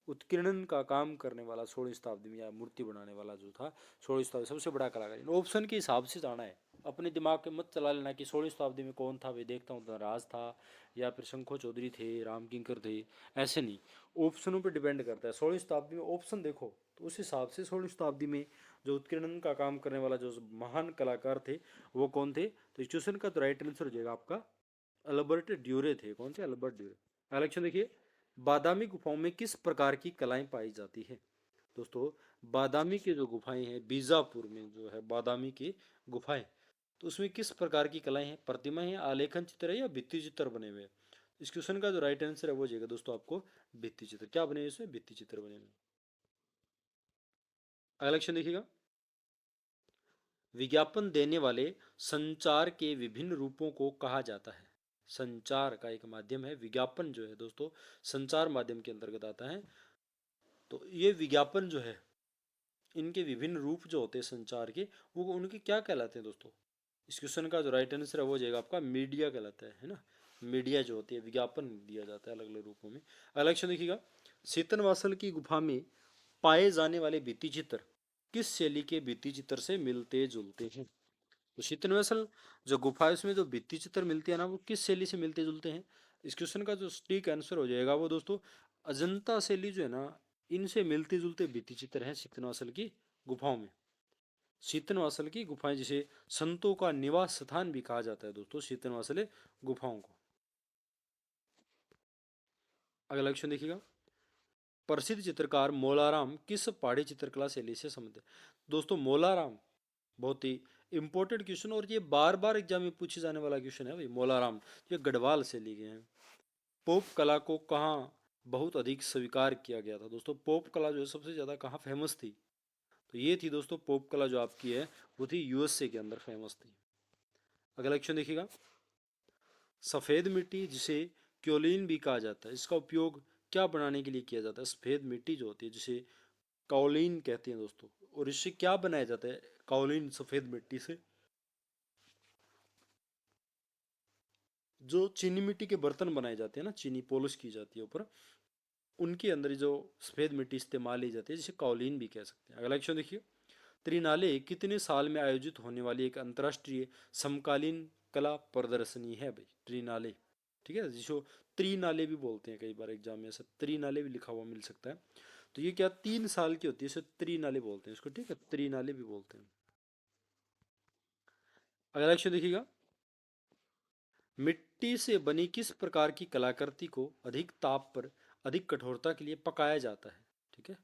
उत्कीर्णन का काम करने वाला 16वीं शताब्दी में, या मूर्ति बनाने वाला जो था 16वीं शताब्दी सबसे बड़ा कलाकार, ऑप्शन के हिसाब से जाना है। अपने दिमाग के मत चला लेना कि 16वीं शताब्दी में कौन था, वे देखता हूँ धनराज था या फिर शंखो चौधरी थे, राम किंकर थे, ऐसे नहीं। ऑप्शनों पर डिपेंड करता है। 16वीं शताब्दी में ऑप्शन देखो तो उस हिसाब से 16वीं शताब्दी में जो उत्कीर्णन का काम करने वाला जो महान कलाकार थे वो कौन थे? तो इस क्वेश्चन का तो राइट आंसर हो जाएगा आपका अल्बर्ट ड्यूरे थे। कौन थे? अल्बर्ट ड्यूरे। कलेक्शन देखिए, बादामी गुफाओं में किस प्रकार की कलाएं पाई जाती है? दोस्तों बादामी के जो गुफाएं हैं, बीजापुर में जो है बादामी की गुफाएं, तो उसमें किस प्रकार की कलाएं हैं? प्रतिमा है, आलेखन चित्र है, या भित्ति चित्र बने हुए हैं? इस क्वेश्चन का जो राइट आंसर है वो जाएगा दोस्तों आपको भित्ति चित्र। क्या बने हुए इसमें? भित्ति चित्र बने हुए। अगला क्वेश्चन देखिएगा, विज्ञापन देने वाले संचार के विभिन्न रूपों को कहा जाता है। संचार का एक माध्यम है विज्ञापन, जो है दोस्तों संचार माध्यम के अंतर्गत आता है। तो ये विज्ञापन जो है, इनके विभिन्न रूप जो होते हैं संचार के, वो उनके क्या कहलाते हैं दोस्तों? इस क्वेश्चन का जो राइट आंसर है वो जाएगा आपका मीडिया कहलाता है ना। मीडिया जो होती है, विज्ञापन दिया जाता है अलग अलग रूपों में। अगला क्वेश्चन देखिएगा, सीतनवासल की गुफा में पाए जाने वाले भित्ति चित्र किस शैली के भित्ति चित्र से मिलते जुलते हैं? तो शीतनवेसल जो गुफा है उसमें जो भित्ति चित्र मिलती है ना, वो किस शैली से मिलते जुलते हैं? इस क्वेश्चन का जो सटीक आंसर हो जाएगा वो दोस्तों अजंता शैली जो है ना, इनसे मिलते जुलते भित्ति चित्र हैं शीतनवासल की गुफाओं में। शीतनवासल की गुफाएं जिसे संतों का निवास स्थान भी कहा जाता है दोस्तों, शीतनवासल गुफाओं को। अगला क्वेश्चन देखिएगा, प्रसिद्ध चित्रकार मोलाराम किस पहाड़ी चित्रकला शैली से संबंधित है? दोस्तों मोलाराम बहुत ही इंपॉर्टेंट क्वेश्चन, और ये बार बार एग्जाम में पूछे जाने वाला क्वेश्चन है भाई। मोलाराम ये गढ़वाल से लिए गए हैं। पोप कला को कहाँ बहुत अधिक स्वीकार किया गया था? दोस्तों पोप कला जो है सबसे ज्यादा कहाँ फेमस थी? तो ये थी दोस्तों पोप कला जो आपकी है वो थी यूएसए के अंदर फेमस थी। अगला क्वेश्चन देखिएगा, सफेद मिट्टी जिसे क्योलिन भी कहा जाता है, इसका उपयोग क्या बनाने के लिए किया जाता है? सफेद मिट्टी जो होती है जिसे काओलिन कहते हैं दोस्तों, और इससे क्या बनाया जाता है काओलिन सफेद मिट्टी से? जो चीनी मिट्टी के बर्तन बनाए जाते हैं ना, चीनी पॉलिश की जाती है ऊपर, उनके अंदर जो सफेद मिट्टी इस्तेमाल की जाती है जिसे काओलिन भी कह सकते हैं। अगला क्वेश्चन देखिए, त्रिनाले कितने साल में आयोजित होने वाली एक अंतर्राष्ट्रीय समकालीन कला प्रदर्शनी है भाई? त्रिनाले, ठीक है, जिसको त्रिनाले भी बोलते हैं, कई बार एग्जाम में ऐसा त्रिनाले भी लिखा हुआ मिल सकता है। तो ये क्या 3 साल की होती है, इसे त्रिनाले बोलते हैं इसको, ठीक है, त्रिनाले भी बोलते हैं। अगला क्वेश्चन देखिएगा, मिट्टी से बनी किस प्रकार की कलाकृति को अधिक ताप पर अधिक कठोरता के लिए पकाया जाता है? ठीक है,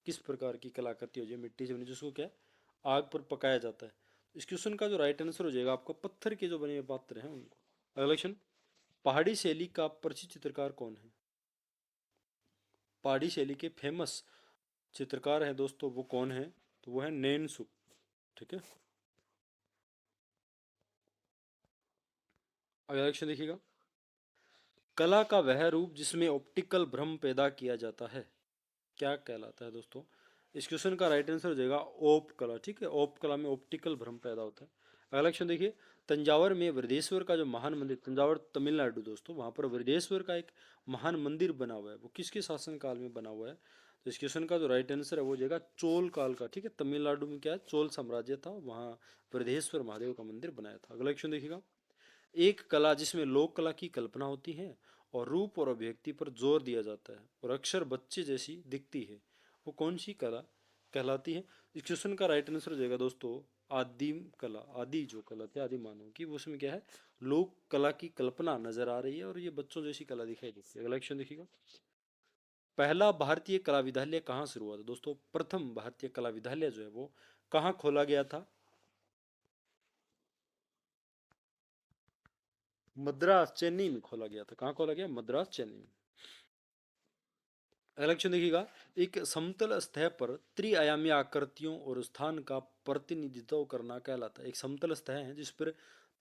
किस प्रकार की कलाकृति हो जाए मिट्टी से बनी जिसको क्या है आग पर पकाया जाता है? इस क्वेश्चन का जो राइट आंसर हो जाएगा आपका पत्थर के जो बने हुए पात्र हैं उनको। अगला क्वेश्चन, पहाड़ी शैली का परिचित चित्रकार कौन है? पहाड़ी शैली के फेमस चित्रकार हैं दोस्तों, वो कौन है? तो वो है नैन सुख। ठीक है। अगला क्वेश्चन देखिएगा, कला का वह रूप जिसमें ऑप्टिकल भ्रम पैदा किया जाता है क्या कहलाता है दोस्तों? इस क्वेश्चन का राइट आंसर हो जाएगा ओप कला। ठीक है, ओप कला में ऑप्टिकल भ्रम पैदा होता है। अगला क्वेश्चन देखिए, तंजावर में वृद्धेश्वर का जो महान मंदिर, तंजावर तमिलनाडु दोस्तों, वहां पर वृद्धेश्वर का एक महान मंदिर बना हुआ है, वो किसके शासन काल में बना हुआ है? तो इस क्वेश्चन का जो राइट आंसर है वो हो जाएगा चोल काल का। ठीक है, तमिलनाडु में क्या है, चोल साम्राज्य था, वहाँ वृद्धेश्वर महादेव का मंदिर बनाया था। अगला क्वेश्चन देखिएगा, एक कला जिसमें लोक कला की कल्पना होती है और रूप और अभिव्यक्ति पर जोर दिया जाता है और अक्षर बच्चे जैसी दिखती है, वो कौन सी कला कहलाती है? इस क्वेश्चन का राइट आंसर हो जाएगा दोस्तों आदिम कला। आदि जो कला थी आदि मानव की, वो उसमें क्या है, लोक कला की कल्पना नजर आ रही है और ये बच्चों जैसी कला दिखाई देती है। अगला क्वेश्चन देखिएगा, पहला भारतीय कला विद्यालय कहाँ शुरू हुआ था? दोस्तों प्रथम भारतीय कला विद्यालय जो है वो कहाँ खोला गया था? मद्रास, चेन्नई में खोला गया था। कहाँ खोला गया? मद्रास, चेन्नई में। अगला क्वेश्चन देखिएगा, एक समतल सतह पर त्रिआयामी आकृतियों और स्थान का प्रतिनिधित्व करना कहलाता है। एक समतल सतह है जिस पर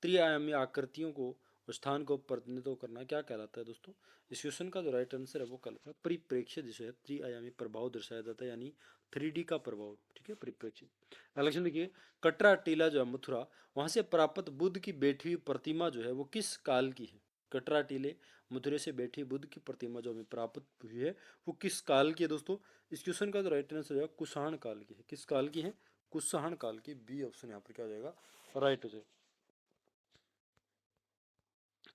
त्रिआयामी आकृतियों को और स्थान को प्रतिनिधित्व करना क्या कहलाता है दोस्तों? इस क्वेश्चन का जो राइट आंसर है वो कहलाता है परिप्रेक्ष्य, जिसे है त्रिआयामी प्रभाव दर्शाया जाता है, यानी 3D का प्रभाव। ठीक है, परिप्रेक्ष्य। अगला क्वेश्चन देखिए, कटरा टीला जो है मथुरा, वहां से प्राप्त बुद्ध की बैठी हुई प्रतिमा जो है वो किस काल की है? कटरा टीले मथुरे से बैठी बुद्ध की प्रतिमा जो हमें प्राप्त हुई है वो किस काल की है दोस्तों? इस क्वेश्चन का जो राइट आंसर हो जाएगा कुषाण काल की है। किस काल की है? कुषाण काल की। बी ऑप्शन यहाँ पर क्या हो जाएगा? राइट हो जाएगा।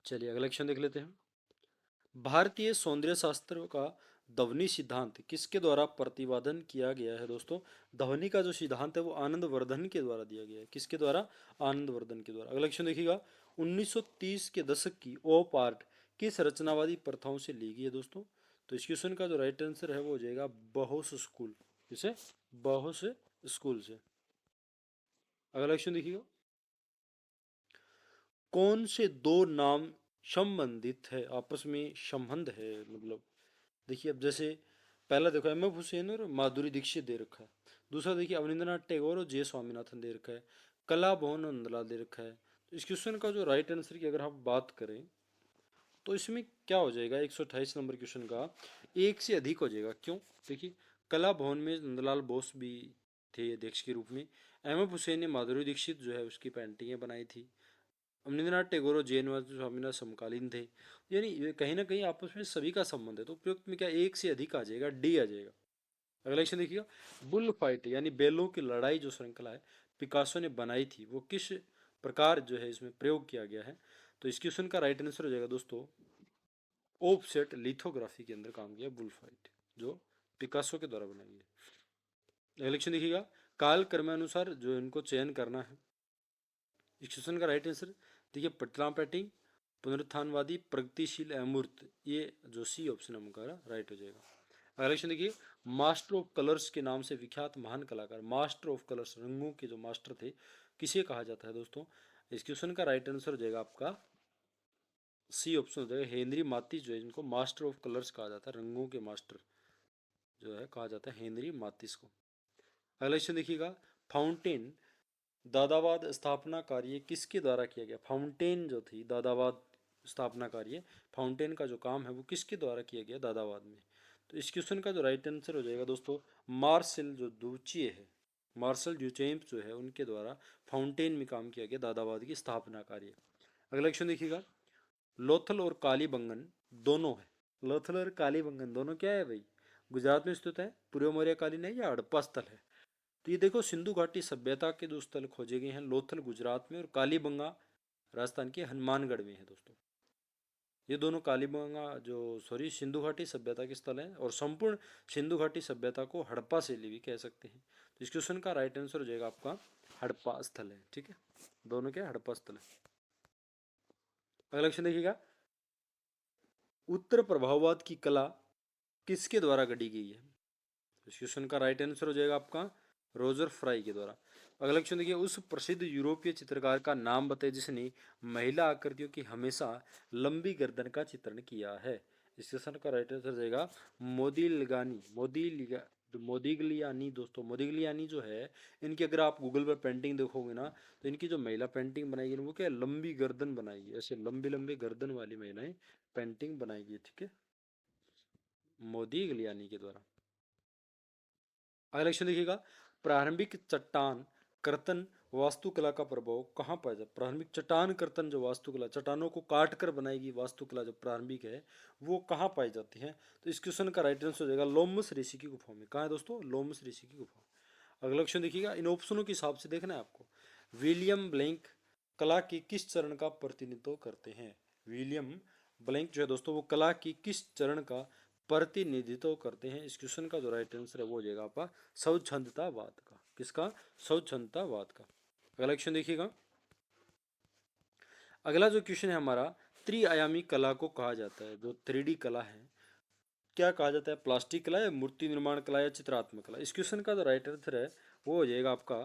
चलिए अगला क्वेश्चन देख लेते हैं, भारतीय सौंदर्य शास्त्र का ध्वनि सिद्धांत किसके द्वारा प्रतिपादन किया गया है दोस्तों? ध्वनि का जो सिद्धांत है वो आनंद वर्धन के द्वारा दिया गया है। किसके द्वारा? आनंद वर्धन के द्वारा। अगला क्वेश्चन देखिएगा, 1930 के दशक की ओप आर्ट किस रचनावादी प्रथाओं से ली गई है दोस्तों? तो इस क्वेश्चन का जो राइट आंसर है वो हो जाएगा बहोस स्कूल। किसे? बहोस स्कूल से। अगला क्वेश्चन देखिएगा, कौन से दो नाम संबंधित है, आपस में संबंध है, मतलब देखिए अब जैसे पहला देखो एम एफ हुसैन और माधुरी दीक्षित दे रखा है, दूसरा देखिए अवनींद्रनाथ टैगोर और जे स्वामीनाथन दे रखा है, कला भवन नंदलाल दे रखा है। तो इस क्वेश्चन का जो राइट आंसर की अगर हम बात करें तो इसमें क्या हो जाएगा, 128 नंबर क्वेश्चन का एक से अधिक हो जाएगा। क्यों? देखिए कला भवन में नंदलाल बोस भी थे अध्यक्ष के रूप में, एम एफ हुसैन ने माधुरी दीक्षित जो है उसकी पेंटिंगें बनाई थी, अवनींद्रनाथ टैगोर और जैन स्वामीनाथ समकालीन थे, यानी ये कहीं ना कहीं आपस में सभी का संबंध है। तो उपयुक्त में क्या एक से अधिक आ जाएगा? डी आ जाएगा। अगला क्वेश्चन देखिएगा, बुल फाइट यानी बैलों की लड़ाई जो श्रृंखला है पिकासो ने बनाई थी वो किस प्रकार जो है इसमें प्रयोग किया गया है? तो इस क्वेश्चन का राइट आंसर हो जाएगा दोस्तों ऑफसेट लिथोग्राफी के अंदर काम किया बुल फाइट, जो पिकासो के द्वारा बनाई है। अगला क्वेश्चन देखिएगा, काल क्रमानुसार जो इनको चयन करना है, इस क्वेश्चन का राइट आंसर देखिए पटना पैटिंग, पुनरुत्थानवादी, प्रगतिशील, अमूर्त, ये जो सी ऑप्शन है हमारा राइट हो जाएगा। अगला क्वेश्चन देखिए, मास्टर ऑफ कलर्स के नाम से विख्यात महान कलाकार, मास्टर ऑफ कलर्स रंगों के जो मास्टर थे, किसे कहा जाता है दोस्तों? इस क्वेश्चन का राइट आंसर हो जाएगा आपका सी ऑप्शन हो जाएगा हेनरी मातिस, जो है जिनको मास्टर ऑफ कलर्स कहा जाता है, रंगों के मास्टर जो है कहा जाता है हेनरी मातिस को। अगला क्वेश्चन देखिएगा, फाउंटेन दादावाद स्थापना कार्य किसके द्वारा किया गया? फाउंटेन जो थी दादावाद स्थापना कार्य, फाउंटेन का जो काम है वो किसके द्वारा किया गया दादावाद में? तो इस क्वेश्चन का जो राइट आंसर हो जाएगा दोस्तों मार्शल जो दूचिए है, मार्शल ड्यूचेम्प जो है उनके द्वारा फाउंटेन में काम किया गया दादावाद की स्थापना कार्य। अगला क्वेश्चन देखिएगा, लोथल और कालीबंगन दोनों है, लोथल और कालीबंगन दोनों क्या है भाई? गुजरात में स्थित है, पूर्व मौर्य कालीन है या हड़प्पा स्थल है? तो ये देखो सिंधु घाटी सभ्यता के जो स्थल खोजे गए हैं, लोथल गुजरात में और कालीबंगा राजस्थान के हनुमानगढ़ में है दोस्तों। ये दोनों कालीबंगा जो सॉरी सिंधु घाटी सभ्यता के स्थल हैं और संपूर्ण सिंधु घाटी सभ्यता को हड़प्पा शैली भी कह सकते हैं। तो इस क्वेश्चन का राइट आंसर हो जाएगा आपका हड़प्पा स्थल है। ठीक है, दोनों क्या हड़प्पा स्थल है। अगला क्वेश्चन देखिएगा, उत्तर प्रभाववाद की कला किसके द्वारा गढ़ी गई है? इस क्वेश्चन का राइट आंसर हो जाएगा आपका रोजर फ्राई के द्वारा। अगला क्वेश्चन देखिए, उस प्रसिद्ध यूरोपीय चित्रकार का नाम बताइए जिसने महिला आकृतियों की हमेशा लंबी गर्दन का चित्रण किया है। इस क्वेश्चन का राइट आंसर हो जाएगा मोदिलिगानी, मोदिग्लियानी दोस्तों। मोदिग्लियानी जो है इनकी अगर आप गूगल पर पेंटिंग देखोगे ना तो इनकी जो महिला पेंटिंग बनाई गई वो क्या लंबी गर्दन बनाई है, ऐसे लंबी लंबी गर्दन वाली महिलाएं पेंटिंग बनाई गई। ठीक है, मोदिग्लियानी के द्वारा। अगला क्वेश्चन देखिएगा, प्रारंभिक चट्टान कर्तन वास्तुकला का प्रभाव कहाँ पाया जाता है? प्रारंभिक चट्टान कर्तन जो वास्तुकला, चट्टानों को काट कर बनाएगी वास्तुकला जो प्रारंभिक है, वो कहाँ पाई जाती है? तो इस क्वेश्चन का राइट आंसर हो जाएगा लोमस ऋषि की गुफा में। कहाँ है दोस्तों? लोमस ऋषि की गुफा। अगला क्वेश्चन देखिएगा, इन ऑप्शनों के हिसाब से देखना है आपको। विलियम ब्लैंक कला के किस चरण का प्रतिनिधित्व करते हैं? विलियम ब्लैंक जो है दोस्तों, वो कला की किस चरण का प्रतिनिधित्व करते हैं? इस क्वेश्चन का जो राइट आंसर है वो हो जाएगा आपका स्वच्छंदतावाद का। किसका? स्वच्छंदतावाद का। अगला क्वेश्चन देखिएगा, अगला जो क्वेश्चन है हमारा, त्रिआयामी कला को कहा जाता है, जो 3D कला है, क्या कहा जाता है? प्लास्टिक कला या मूर्ति निर्माण कला या चित्रात्मक कला? इस क्वेश्चन का जो राइट आंसर है वो हो जाएगा आपका,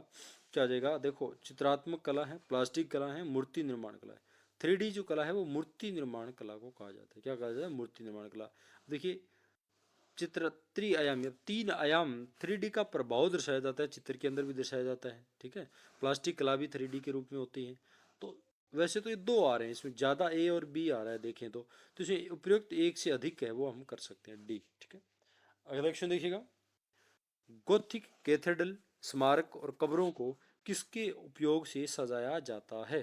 क्या हो जाएगा? देखो, चित्रात्मक कला है, प्लास्टिक कला है, मूर्ति निर्माण कला है। 3D जो कला है वो मूर्ति निर्माण कला को कहा जाता है। क्या कहा जाता है? मूर्ति निर्माण कला। देखिए, चित्र त्रिआयामी, अब 3 आयाम 3D का प्रभाव दर्शाया जाता है, चित्र के अंदर भी दर्शाया जाता है, ठीक है। प्लास्टिक कला भी 3D के रूप में होती है। तो वैसे तो ये 2 आ रहे हैं, इसमें ज़्यादा ए और बी आ रहा है देखें तो इसमें उपयुक्त एक से अधिक है वो हम कर सकते हैं, डी, ठीक है। अगला क्वेश्चन देखिएगा, गोथिक कैथेड्रल स्मारक और कब्रों को किसके उपयोग से सजाया जाता है?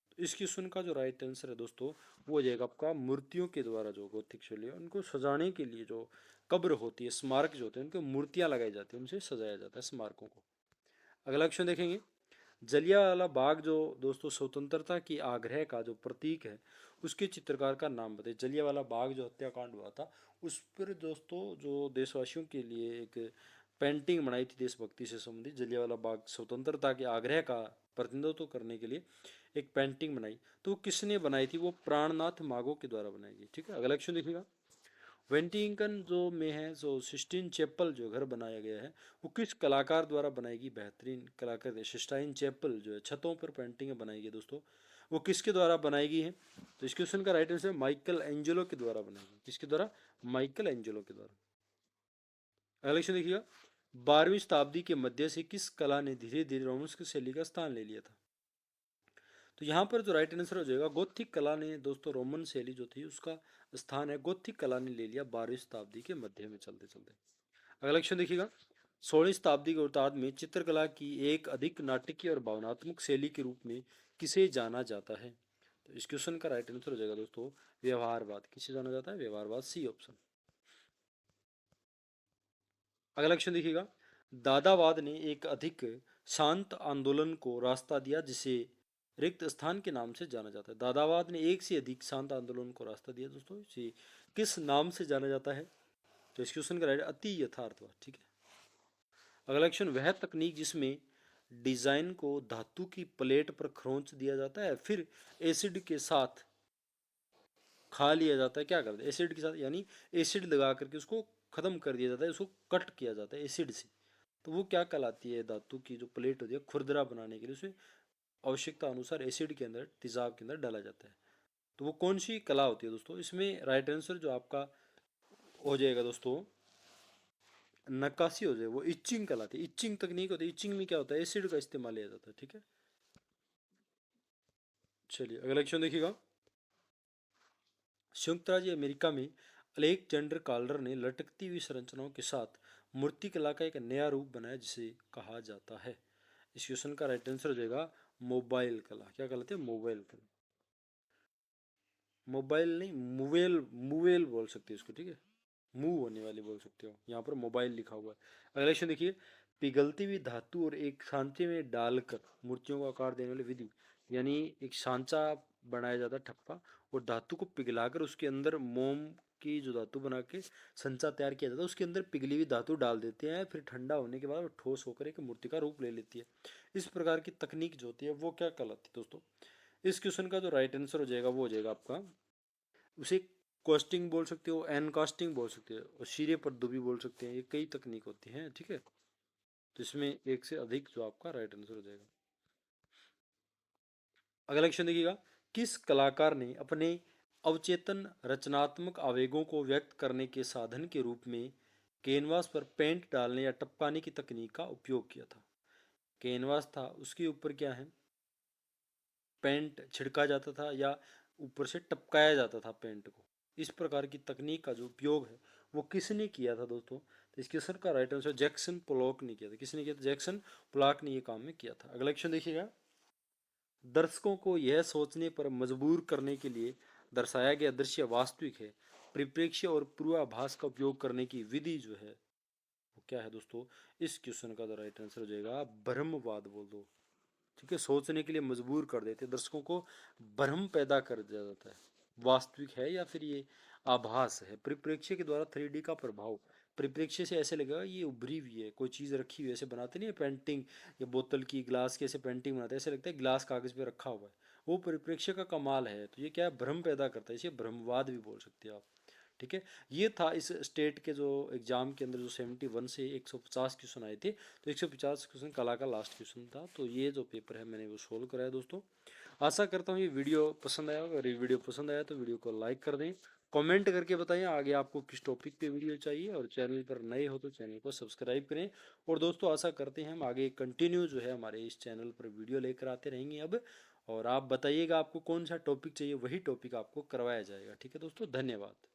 तो इस क्वेश्चन का जो राइट आंसर है दोस्तों वो हो जाएगा आपका मूर्तियों के द्वारा, जो गोथिक शैली है उनको सजाने के लिए जो कब्र होती है, स्मारक जो होते हैं, उनको मूर्तियां लगाई जाती है, उनसे सजाया जाता है स्मारकों को। अगला क्वेश्चन देखेंगे, जलियांवाला बाग जो दोस्तों स्वतंत्रता की आग्रह का जो प्रतीक है, उसके चित्रकार का नाम बताइए। जलियांवाला बाग जो हत्याकांड हुआ था उस पर दोस्तों जो देशवासियों के लिए एक पेंटिंग बनाई थी देशभक्ति से संबंधित, जलियांवाला बाग स्वतंत्रता के आग्रह का प्रतिनिधित्व करने के लिए एक पेंटिंग बनाई, तो वो किसने बनाई थी? वो प्राणनाथ मागो के द्वारा बनाई गई, ठीक है। अगला क्वेश्चन देखिएगा, वेंटिंगटन जो में है जो सिस्टीन चैपल जो घर बनाया गया है वो किस कलाकार द्वारा बनाई गई? बेहतरीन कलाकार है। सिस्टाइन चैपल जो है, छतों पर पेंटिंगें बनाई गई दोस्तों, वो किसके द्वारा बनाई गई है? तो इस क्वेश्चन का राइट आंसर माइकल एंजेलो के द्वारा बनाई गई। किसके द्वारा? माइकल एंजेलो के द्वारा। अगला क्वेश्चन देखिएगा, 12वीं शताब्दी के मध्य से किस कला ने धीरे धीरे रोमन्स की शैली का स्थान ले लिया था? तो यहाँ पर जो राइट आंसर हो जाएगा, गोथिक कला ने दोस्तों रोमन शैली जो थी उसका स्थान है, गोथिक कला ने ले लिया 12वीं शताब्दी के मध्य में चलते चलते। अगला क्वेश्चन देखिएगा, 16वीं शताब्दी के उत्तरार्ध में चित्रकला की एक अधिक नाटकीय और भावनात्मक शैली के रूप में किसे जाना जाता है? तो इस क्वेश्चन का राइट आंसर हो जाएगा दोस्तों व्यवहारवाद। किसे जाना जाता है? व्यवहारवाद, सी ऑप्शन। अगला क्वेश्चन देखिएगा, दादावाद ने एक अधिक शांत आंदोलन को रास्ता दिया जिसे रिक्त स्थान के नाम से जाना जाता है। दादावाद ने एक से अधिक शांत आंदोलन को रास्ता दिया दोस्तों, इसे किस नाम से जाना जाता है? तो इस क्वेश्चन का राइट अति यथार्थवाद, ठीक है। अगला क्वेश्चन, वह तकनीक जिसमें डिजाइन को धातु की प्लेट पर खरोंच दिया जाता है फिर एसिड के साथ खा लिया जाता है, क्या करते हैं? एसिड के साथ, यानी एसिड लगा करके उसको खत्म कर दिया जाता है, उसको कट किया जाता है एसिड से, तो वो क्या कहलाती है? धातु की जो प्लेट होती है खुरदरा बनाने के लिए उसे आवश्यकता अनुसार एसिड के अंदर, तेजाब के अंदर डाला जाता है, तो वो कौन सी कला होती है दोस्तों? इसमें राइट आंसर जो आपका हो जाएगा दोस्तों नक्काशी हो जाए, वो इचिंग कहलाती है, इचिंग तकनीक होती है। इचिंग में क्या होता है? एसिड का इस्तेमाल किया जाता है, ठीक है। चलिए अगला क्वेश्चन देखिएगा, संयुक्त राज्य अमेरिका में अलेक्जेंडर काल्डर ने लटकती हुई संरचनाओं के साथ मूर्तिकला का एक नया रूप बनाया जिसे कहा जाता है। इस क्वेश्चन का राइट आंसर हो जाएगा मोबाइल कला। क्या कहलाते हैं? मोबाइल कला। मोबाइल नहीं, मूवेल, मूवेल बोल सकते हो इसको, ठीक है, मूव होने वाली बोल सकते हो, यहाँ पर मोबाइल लिखा हुआ है। अगला क्वेश्चन देखिए, पिघलती हुई धातु और एक सांचे में डालकर मूर्तियों को आकार देने वाली विधि, यानी एक सांचा बनाया जाता है ठप्पा, और धातु को पिघलाकर उसके अंदर मोम की जो धातु बना के संचा तैयार किया जाता है, उसके अंदर पिघली हुई धातु डाल देते हैं, फिर ठंडा होने के बाद वो ठोस होकर एक मूर्ति का रूप ले लेती है। इस प्रकार की तकनीक जो होती है वो क्या कहलाती है दोस्तों? इस क्वेश्चन का जो राइट आंसर हो जाएगा वो हो जाएगा आपका, उसे कास्टिंग बोल सकते हो, एन कास्टिंग बोल सकते हो, और शीरे पद्दू भी बोल सकते हैं, ये कई तकनीक होती हैं, ठीक है। तो इसमें एक से अधिक जो आपका राइट आंसर हो जाएगा। अगला क्वेश्चन देखिएगा, किस कलाकार ने अपने अवचेतन रचनात्मक आवेगों को व्यक्त करने के साधन के रूप में कैनवास पर पेंट डालने या टपकाने की तकनीक का उपयोग किया था? कैनवास था, उसके ऊपर क्या है, पेंट छिड़का जाता था या ऊपर से टपकाया जाता था पेंट को। इस प्रकार की तकनीक का जो उपयोग है वो किसने किया था दोस्तों? तो इस क्वेश्चन का राइट आंसर जैक्सन पोलॉक ने किया था। किसने किया था? जैक्सन पोलॉक ने ये काम में किया था। अगला क्वेश्चन देखिएगा, दर्शकों को यह सोचने पर मजबूर करने के लिए दर्शाया गया दृश्य वास्तविक है, परिप्रेक्ष्य और पूर्वाभास का उपयोग करने की विधि जो है वो क्या है दोस्तों? इस क्वेश्चन का राइट आंसर हो जाएगा भ्रमवाद बोल दो। ठीक है, सोचने के लिए मजबूर कर देते, दर्शकों को भ्रम पैदा कर दिया जाता है, वास्तविक है या फिर ये आभास है। परिप्रेक्ष्य के द्वारा 3D का प्रभाव, परिप्रेक्ष्य से ऐसे लगेगा ये उभरी हुई है, कोई चीज़ रखी हुई है, ऐसे बनाते नहीं है पेंटिंग, या बोतल की ग्लास की ऐसे पेंटिंग बनाते हैं, ऐसे लगता है ग्लास कागज पे रखा हुआ है, वो परिप्रेक्ष्य का कमाल है। तो ये क्या है? भ्रम पैदा करता है, इसे भ्रमवाद भी बोल सकते हैं आप। ठीक है, ये था इस स्टेट के जो एग्जाम के अंदर जो 71 से 150 क्वेश्चन आए थे, तो 150 क्वेश्चन कला का लास्ट क्वेश्चन था। तो ये जो पेपर है मैंने वो सोल्व कराया दोस्तों। आशा करता हूँ ये वीडियो पसंद आया होगा। अगर ये वीडियो पसंद आया तो वीडियो को लाइक कर दें, कमेंट करके बताएं आगे आपको किस टॉपिक पे वीडियो चाहिए, और चैनल पर नए हो तो चैनल को सब्सक्राइब करें। और दोस्तों आशा करते हैं हम आगे कंटिन्यू जो है हमारे इस चैनल पर वीडियो लेकर आते रहेंगे अब, और आप बताइएगा आपको कौन सा टॉपिक चाहिए, वही टॉपिक आपको करवाया जाएगा। ठीक है दोस्तों, धन्यवाद।